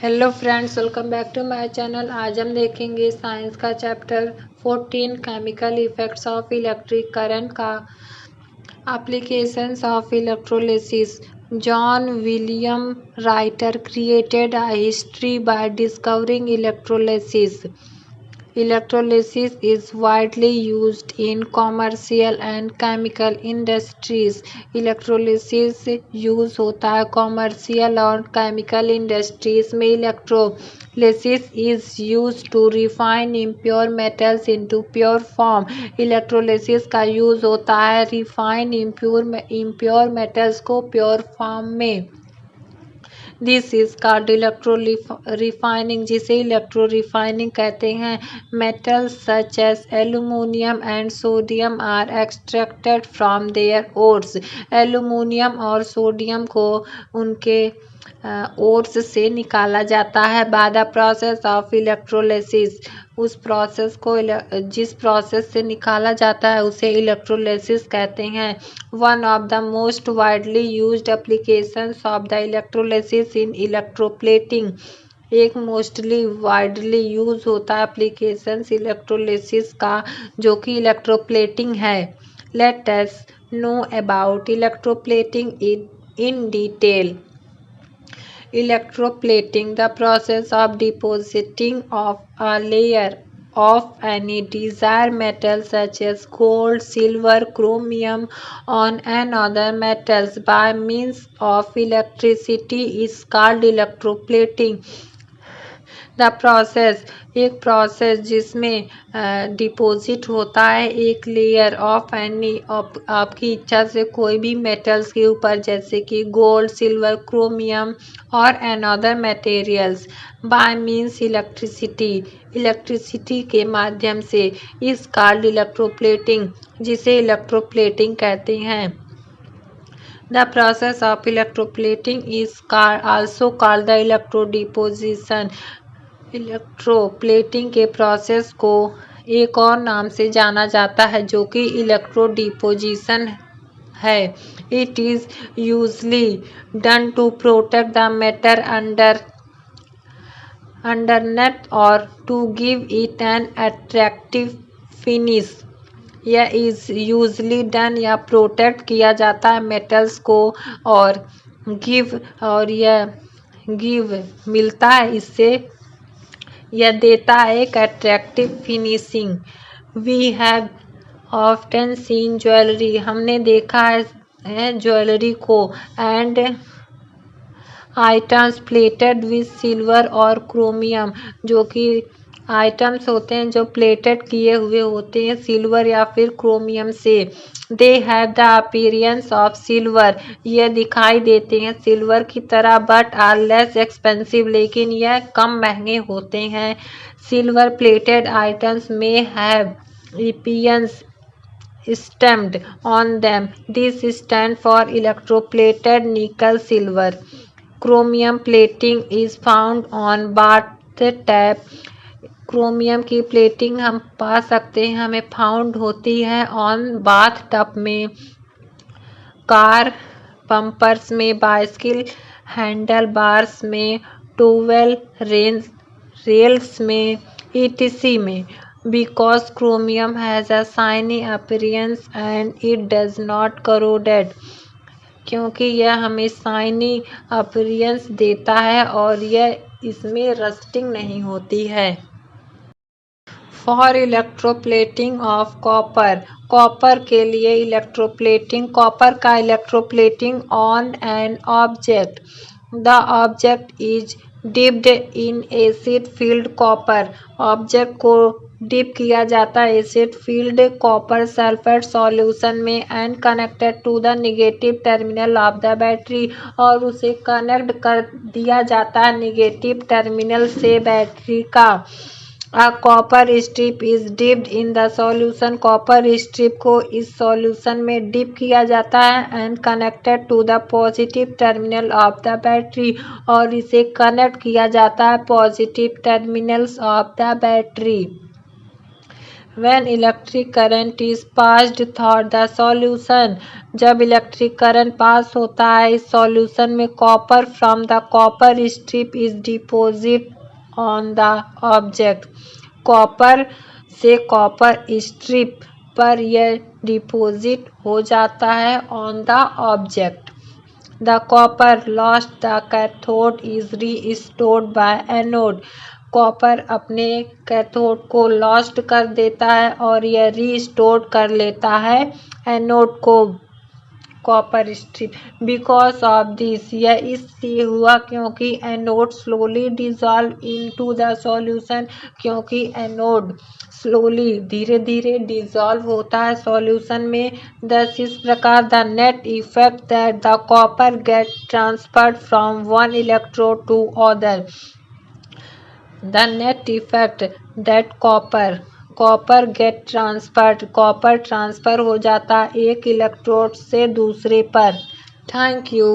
Hello friends, welcome back to my channel. आज हम देखेंगे साइंस का chapter 14 chemical effects of electric current का applications of electrolysis. John William Ritter created a history by discovering electrolysis. Electrolysis is widely used in commercial and chemical industries. Electrolysis use होता है commercial और chemical industries में. Electrolysis is use to refine impure metals into pure form. Electrolysis का use होता है refine impure metals को pure form में. This is called electro refining, जिसे इलेक्ट्रो रिफाइनिंग कहते हैं. Metals such as aluminium and sodium are extracted from their ores. Aluminium और sodium को उनके ओर्स से निकाला जाता है. By the process of electrolysis, उस प्रोसेस को जिस प्रोसेस से निकाला जाता है उसे इलेक्ट्रोलिसिस कहते हैं. One of the most widely used applications of the electrolysis in electroplating. एक मोस्टली वाइडली यूज होता है एप्लीकेशंस इलेक्ट्रोलिसिस का जो कि इलेक्ट्रोप्लेटिंग है. Let us know about electroplating in detail. Electroplating, the process of depositing of a layer of any desired metal such as gold, silver, chromium on another metals by means of electricity is called electroplating. The process, एक process जिसमें deposit होता है एक layer of any, आपकी इच्छा से कोई भी मेटल्स के ऊपर, जैसे कि गोल्ड, सिल्वर, क्रोमियम और another materials. Bye means electricity, electricity के माध्यम से. इस कॉल्ड इलेक्ट्रोप्लेटिंग, जिसे इलेक्ट्रोप्लेटिंग कहते हैं. The process of electroplating is also called the electrodeposition. Electroplating के प्रोसेस को एक और नाम से जाना जाता है जो कि इलेक्ट्रोडिपोजिशन है. It is usually done to protect the metal underneath और to give it an attractive finish. यह इज यूजली डन, या प्रोटेक्ट किया जाता है मेटल्स को, और यह गिव मिलता है, इससे यह देता है एक attractive finishing. We have often seen jewellery, हमने देखा है ज्वेलरी को, and items plated with silver और क्रोमियम, जो कि आइटम्स होते हैं जो प्लेटेड किए हुए होते हैं सिल्वर या फिर क्रोमियम से. They have the appearance of silver, ये दिखाई देते हैं सिल्वर की तरह, बट आर लेस एक्सपेंसिव, लेकिन यह कम महंगे होते हैं. सिल्वर प्लेटेड आइटम्स में have इपियंस stamped on them. This stand for electroplated nickel silver. Chromium plating is found on bathtub. Chromium की प्लेटिंग हम पा सकते हैं, हमें फाउंड होती है ऑन बाथ टब में, कार पंपर्स में, बाइसिकल हैंडल बार्स में, टोवेल रेल्स में, etc. में. Because chromium has a shiny appearance and it does not corrode, क्योंकि यह हमें शाइनी अपीयरेंस देता है और यह इसमें रस्टिंग नहीं होती है. For electroplating of copper, copper के लिए इलेक्ट्रोप्लेटिंग, कॉपर का electroplating on an object. The object is dipped in acidified copper, object को डिप किया जाता है acidified copper sulphate solution में, and connected to the negative terminal of the battery, और उसे कनेक्ट कर दिया जाता है नेगेटिव टर्मिनल से बैटरी का. A copper strip is dipped in the solution, copper strip को इस सॉल्यूशन में डिप किया जाता है, and connected to the positive terminal of the battery, और इसे कनेक्ट किया जाता है positive terminals of the battery. When electric current is passed through the solution, जब इलेक्ट्रिक करंट पास होता है इस सॉल्यूशन में, copper from the copper strip is deposit on the object. Copper से कॉपर स्ट्रिप पर यह डिपोजिट हो जाता है on the object. The copper lost the cathode is restored by anode। Copper अपने कैथोड को लॉस्ट कर देता है और यह रीस्टोर कर लेता है एनोड को, copper strip. Because of this, यह इसलिए हुआ क्योंकि anode slowly dissolve into the solution, क्योंकि एनोड स्लोली धीरे धीरे डिजॉल्व होता है सॉल्यूशन में। दस इस प्रकार the net effect that the copper get transferred from one electrode to other. The net effect that copper get transferred, copper transfer हो जाता एक इलेक्ट्रोड से दूसरे पर। Thank you.